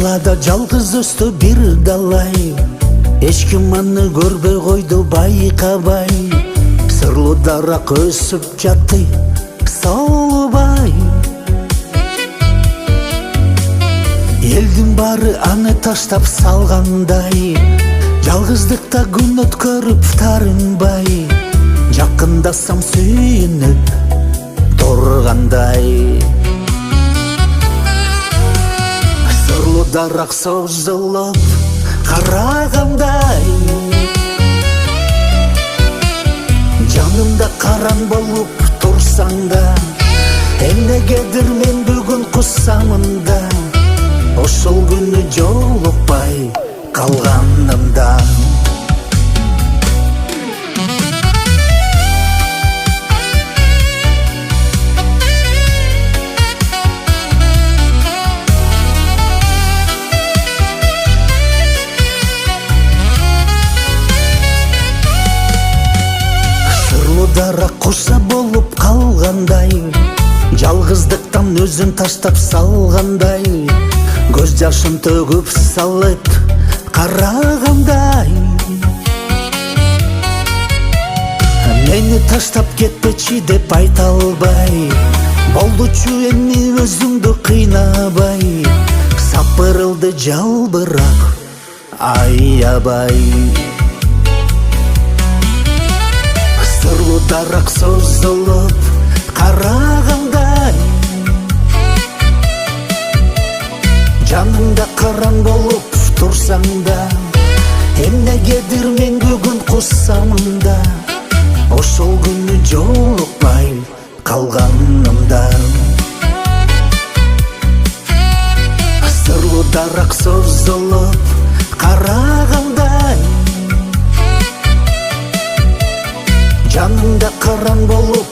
далада жалгыз өстү бир далай, эч ким аны көрбөй койду байкабай. Сырлуу дарак өсүп жатты солубай, элдин баары аны таштап салгандай, жалгыздыкта күн өткөрүп тарынбай, жакындасам сүйүнүп тургандай. Сырлуу дарак созулуп карагандай, жанымда караң болуп турсаң да, эмнегедир мен бүгүн куссамында, ошол күнү жолукпай калганымда. Дарак куша болуп калгандай, жалгыздыктан өзүн таштап салгандай, көз жашын төгүп салып карагандай. Мени таштап кетпечи деп айта албай, болдучу эми өзүңдү кыйнабай, сапырылды жалбырак аябай. Сырлуу дарак созулуп карагандай, жанымда караң болуп турсаң да, эмнегедир мен бүгүн куссамында, ошол күнү жолукпай калганымда. Сырлуу дарак созулуп карагандай, жанымда караң болуп